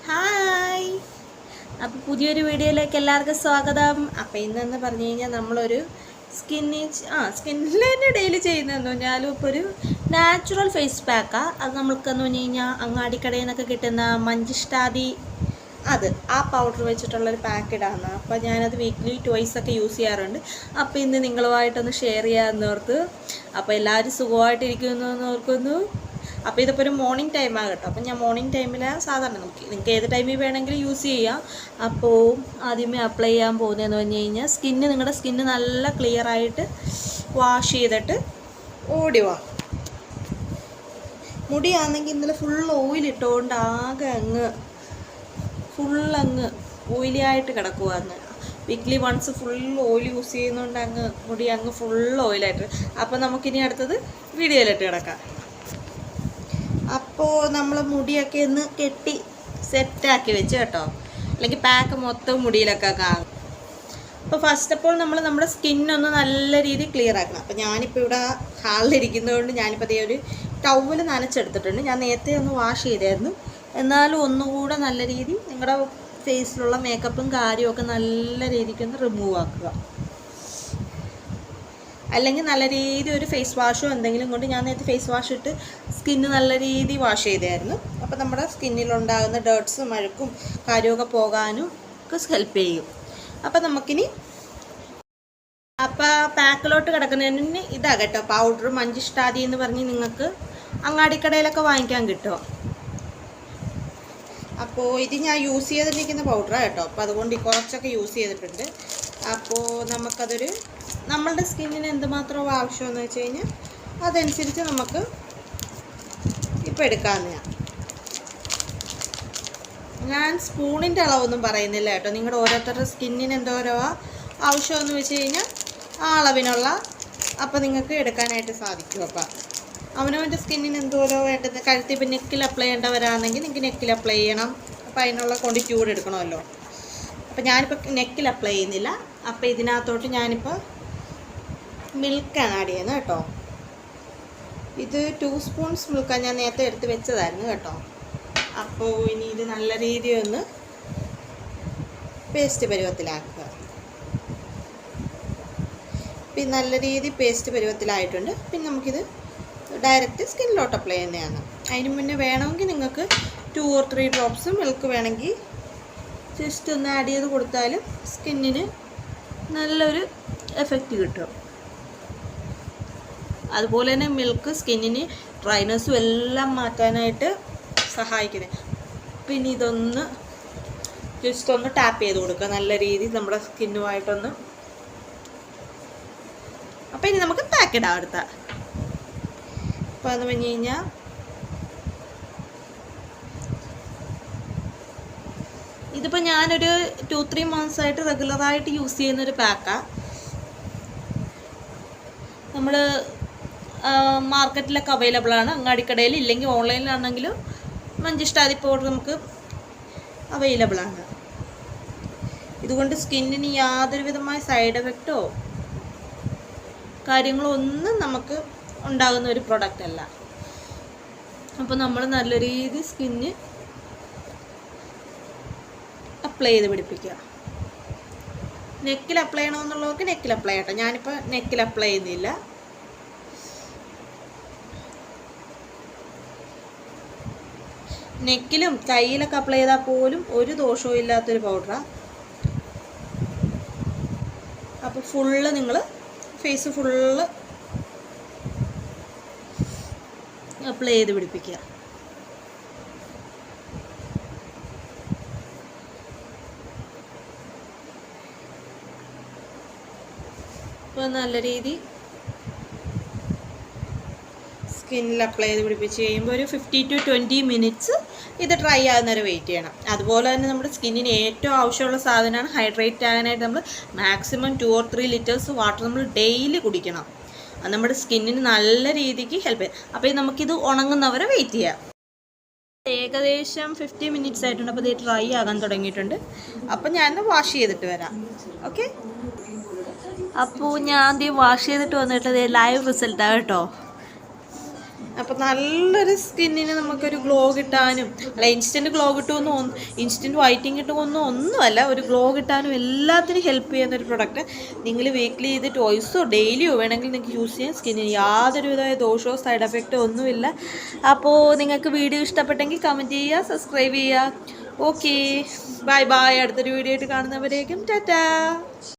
Hi. അപ്പോൾ പുതിയൊരു വീഡിയോയിലേക്ക് എല്ലാവർക്കും സ്വാഗതം. അപ്പോൾ ഇന്നെന്ന് പറഞ്ഞു കഴിഞ്ഞാൽ നമ്മളൊരു സ്കിന്നിൽ തന്നെ ഡെയിലി ചെയ്യുന്നതെന്ന് പറഞ്ഞാലും ഇപ്പോൾ ഒരു നാച്ചുറൽ ഫേസ് പാക്കാണ്. അത് നമ്മൾക്കെന്ന് പറഞ്ഞു കഴിഞ്ഞാൽ അങ്ങാടിക്കടയിൽ നിന്നൊക്കെ കിട്ടുന്ന മഞ്ചിഷ്ടാദി ആ പൗഡർ വെച്ചിട്ടുള്ളൊരു പാക്ക് ഇടാമെന്ന്. അപ്പോൾ ഞാനത് വീക്ക്ലി ട്വൈസ് ഒക്കെ യൂസ് ചെയ്യാറുണ്ട്. അപ്പോൾ ഇന്ന് നിങ്ങളുമായിട്ടൊന്ന് ഷെയർ ചെയ്യാമെന്ന് ഓർത്ത്. അപ്പോൾ എല്ലാവരും സുഖമായിട്ടിരിക്കുന്നു എന്ന് ഓർക്കുന്നു. അപ്പോൾ ഇതിപ്പോൾ ഒരു മോർണിംഗ് ടൈമാണ് കേട്ടോ. അപ്പോൾ ഞാൻ മോർണിംഗ് ടൈമിൽ സാധാരണ നിങ്ങൾക്ക് ഏത് ടൈമിൽ വേണമെങ്കിലും യൂസ് ചെയ്യാം. അപ്പോൾ ആദ്യമേ അപ്ലൈ ചെയ്യാൻ പോകുന്നതെന്ന് പറഞ്ഞു കഴിഞ്ഞാൽ നിങ്ങളുടെ സ്കിന്ന് നല്ല ക്ലിയർ ആയിട്ട് വാഷ് ചെയ്തിട്ട് ഓടിവാ. മുടിയാണെങ്കിൽ ഇന്നലെ ഫുൾ ഓയിലിട്ടുകൊണ്ട് ആകെ ഫുള്ളങ്ങ് ഓയിലി ആയിട്ട് കിടക്കുവാന്ന്. Weekly once full oil use ചെയ്യുന്നതുകൊണ്ട് മുടി ഫുൾ ഓയിലായിട്ട്. അപ്പോൾ നമുക്കിനി അടുത്തത് വീഡിയോയിലിട്ട് കിടക്കാം. അപ്പോൾ നമ്മൾ മുടിയൊക്കെ ഒന്ന് കെട്ടി സെറ്റാക്കി വെച്ച് കേട്ടോ, അല്ലെങ്കിൽ പാക്ക് മൊത്തം മുടിയിലൊക്കെ കാണും. അപ്പോൾ ഫസ്റ്റ് ഓഫ് ഓൾ നമ്മുടെ സ്കിന്നൊന്ന് നല്ല രീതിയിൽ ക്ലിയർ ആക്കണം. അപ്പോൾ ഞാനിപ്പോൾ ഇവിടെ ഹാളിലിരിക്കുന്നതുകൊണ്ട് ഞാനിപ്പോൾ അതേ ഒരു ടവൽ നനച്ചെടുത്തിട്ടുണ്ട്. ഞാൻ നേരത്തെ ഒന്ന് വാഷ് ചെയ്തായിരുന്നു. എന്നാലും ഒന്നുകൂടെ നല്ല രീതി നിങ്ങളുടെ ഫേസിലുള്ള മേക്കപ്പും കാര്യമൊക്കെ നല്ല രീതിക്കൊന്ന് റിമൂവ് ആക്കുക. അല്ലെങ്കിൽ നല്ല രീതി ഒരു ഫേസ് വാഷോ എന്തെങ്കിലും കൊണ്ട്, ഞാൻ നേരത്തെ ഫേസ് വാഷ് ഇട്ട് സ്കിന്ന് നല്ല രീതി വാഷ് ചെയ്തായിരുന്നു. അപ്പോൾ നമ്മുടെ സ്കിന്നിലുണ്ടാകുന്ന ഡേർട്ട്സും അഴുക്കും കാര്യമൊക്കെ പോകാനും ഒക്കെ ഹെൽപ്പ് ചെയ്യും. അപ്പോൾ നമുക്കിനി പാക്കിലോട്ട് കിടക്കുന്നതിന് ഇതാ കേട്ടോ, പൗഡർ മഞ്ചിഷ്ടാദി എന്ന് പറഞ്ഞ് നിങ്ങൾക്ക് അങ്ങാടിക്കടയിലൊക്കെ വാങ്ങിക്കാൻ കിട്ടുമോ. അപ്പോൾ ഇത് ഞാൻ യൂസ് ചെയ്തിരിക്കുന്ന പൗഡറാണ് കേട്ടോ. അപ്പോൾ അതുകൊണ്ട് കുറച്ചൊക്കെ യൂസ് ചെയ്തിട്ടുണ്ട്. അപ്പോൾ നമുക്കതൊരു നമ്മളുടെ സ്കിന്നിന് എന്തുമാത്രം ആവശ്യമെന്ന് വെച്ച് കഴിഞ്ഞാൽ അതനുസരിച്ച് നമുക്ക് ഇപ്പോൾ എടുക്കാവുന്നതാണ്. ഞാൻ സ്പൂണിൻ്റെ അളവൊന്നും പറയുന്നില്ല കേട്ടോ. നിങ്ങളുടെ ഓരോരുത്തരുടെ സ്കിന്നിന് എന്തോരോ ആവശ്യമെന്ന് വെച്ച് കഴിഞ്ഞാൽ ആ അളവിനുള്ള അപ്പോൾ നിങ്ങൾക്ക് എടുക്കാനായിട്ട് സാധിക്കും. അപ്പോൾ അവനവൻ്റെ സ്കിന്നിന് എന്തോരോ വേണ്ടത്, കഴുത്തിൽ ഇപ്പോൾ നെക്കിൽ അപ്ലൈ ചെയ്യേണ്ടവരാണെങ്കിൽ നിങ്ങൾക്ക് നെക്കിൽ അപ്ലൈ ചെയ്യണം. അപ്പോൾ അതിനുള്ള ക്വാണ്ടിറ്റി കൂടെ എടുക്കണമല്ലോ. അപ്പോൾ ഞാനിപ്പോൾ നെക്കിൽ അപ്ലൈ ചെയ്യുന്നില്ല. അപ്പോൾ ഇതിനകത്തോട്ട് ഞാനിപ്പോൾ മിൽക്കാണ് ആഡ് ചെയ്യുന്നത് കേട്ടോ. ഇത് 2 സ്പൂൺസ് മിൽക്കാണ് ഞാൻ നേരത്തെ എടുത്ത് വെച്ചതായിരുന്നു കേട്ടോ. അപ്പോൾ ഇനി ഇത് നല്ല രീതിയിൽ ഒന്ന് പേസ്റ്റ് പരുവത്തിലാക്കുക. പിന്നെ നല്ല രീതി പേസ്റ്റ് പരുവത്തിലായിട്ടുണ്ട്. പിന്നെ നമുക്കിത് ഡയറക്റ്റ് സ്കിന്നിലോട്ട് അപ്ലൈ ചെയ്യുന്നതാണ്. അതിന് മുന്നേ വേണമെങ്കിൽ നിങ്ങൾക്ക് 2 or 3 ഡ്രോപ്സ് മിൽക്ക് വേണമെങ്കിൽ ജസ്റ്റ് ഒന്ന് ആഡ് ചെയ്ത് കൊടുത്താലും സ്കിന്നിന് നല്ലൊരു എഫക്റ്റ് കിട്ടും. അതുപോലെ തന്നെ മിൽക്ക് സ്കിന്നിന് ഡ്രൈനെസ്സും എല്ലാം മാറ്റാനായിട്ട് സഹായിക്കുന്നത്. പിന്നെ ഇതൊന്ന് ജസ്റ്റ് ഒന്ന് ടാപ്പ് ചെയ്ത് കൊടുക്കുക നല്ല രീതിയിൽ നമ്മുടെ സ്കിന്നുമായിട്ടൊന്ന്. അപ്പോൾ ഇനി നമുക്ക് പാക്ക് ഇടാം അടുത്ത. അപ്പോൾ എന്ന് പറഞ്ഞു കഴിഞ്ഞാൽ ഇതിപ്പോൾ ഞാനൊരു 2-3 months ആയിട്ട് റെഗുലറായിട്ട് യൂസ് ചെയ്യുന്നൊരു പാക്കാണ്. നമ്മൾ മാർക്കറ്റിലൊക്കെ അവൈലബിൾ ആണ്, അങ്ങാടിക്കടയിൽ ഇല്ലെങ്കിൽ ഓൺലൈനിലാണെങ്കിലും മഞ്ചിഷ്ടാദി പൗഡർ നമുക്ക് അവൈലബിൾ ആണ്. ഇതുകൊണ്ട് സ്കിന്നിന് യാതൊരു വിധമായ സൈഡ് എഫക്റ്റോ കാര്യങ്ങളോ ഒന്നും നമുക്ക് ഉണ്ടാകുന്ന ഒരു പ്രൊഡക്റ്റ് അല്ല. അപ്പോൾ നമ്മൾ നല്ല രീതി സ്കിന്ന് അപ്ലൈ ചെയ്ത് പിടിപ്പിക്കുക. നെക്കിൽ അപ്ലൈ ചെയ്യണമെന്നുള്ളവർക്ക് നെക്കിൽ അപ്ലൈ ചെയ്യട്ടെ. ഞാനിപ്പോൾ നെക്കിൽ അപ്ലൈ ചെയ്യുന്നില്ല. നെക്കിലും കയ്യിലൊക്കെ അപ്ലൈ ചെയ്താൽ പോലും ഒരു ദോഷവും ഇല്ലാത്തൊരു പൗഡറാണ്. അപ്പോൾ ഫുള്ള് നിങ്ങൾ ഫേസ് ഫുള്ള് അപ്ലൈ ചെയ്ത് പിടിപ്പിക്കുക. അപ്പോൾ നല്ല രീതി സ്കിന്നിൽ അപ്ലൈ ചെയ്ത് പിടിപ്പിച്ച് കഴിയുമ്പോൾ ഒരു 15 to 20 minutes ഇത് ഡ്രൈ ആകുന്നവരെ വെയിറ്റ് ചെയ്യണം. അതുപോലെ തന്നെ നമ്മുടെ സ്കിന്നിന് ഏറ്റവും ആവശ്യമുള്ള സാധനമാണ് ഹൈഡ്രേറ്റ് ആകാനായിട്ട് നമ്മൾ മാക്സിമം 2 or 3 liters വാട്ടർ നമ്മൾ ഡെയിലി കുടിക്കണം. അത് നമ്മുടെ സ്കിന്നിന് നല്ല രീതിക്ക് ഹെൽപ്പ് ചെയ്യും. അപ്പോൾ നമുക്കിത് ഉണങ്ങുന്നവരെ വെയിറ്റ് ചെയ്യാം. ഏകദേശം 50 minutes ആയിട്ടുണ്ട്. അപ്പോൾ ഇത് ഡ്രൈ ആകാൻ തുടങ്ങിയിട്ടുണ്ട്. അപ്പോൾ ഞാൻ വാഷ് ചെയ്തിട്ട് വരാം. ഓക്കെ. അപ്പോൾ ഞാൻ വാഷ് ചെയ്തിട്ട് വന്നിട്ട് ലൈവ് റിസൾട്ടാണ് കേട്ടോ. അപ്പോൾ നല്ലൊരു സ്കിന്നിന് നമുക്കൊരു ഗ്ലോ കിട്ടാനും, അല്ല ഇൻസ്റ്റൻറ്റ് ഗ്ലോ കിട്ടുമെന്നോ ഇൻസ്റ്റൻറ്റ് വൈറ്റിങ് കിട്ടുമെന്നോ ഒന്നുമല്ല, ഒരു ഗ്ലോ കിട്ടാനും എല്ലാത്തിനും ഹെൽപ്പ് ചെയ്യുന്ന ഒരു പ്രൊഡക്റ്റ്. നിങ്ങൾ വീക്ക്ലി ഇത് ടോയ്സോ ഡെയിലിയോ വേണമെങ്കിൽ നിങ്ങൾക്ക് യൂസ് ചെയ്യാം. സ്കിന്നിന് യാതൊരുവിധ ദോഷമോ സൈഡ് എഫക്റ്റോ ഒന്നുമില്ല. അപ്പോൾ നിങ്ങൾക്ക് വീഡിയോ ഇഷ്ടപ്പെട്ടെങ്കിൽ കമൻറ്റ് ചെയ്യുക, സബ്സ്ക്രൈബ് ചെയ്യുക. Okay, bye bye. അടുത്തൊരു വീഡിയോ ആയിട്ട് കാണുന്നവരേക്കും ടാറ്റാ.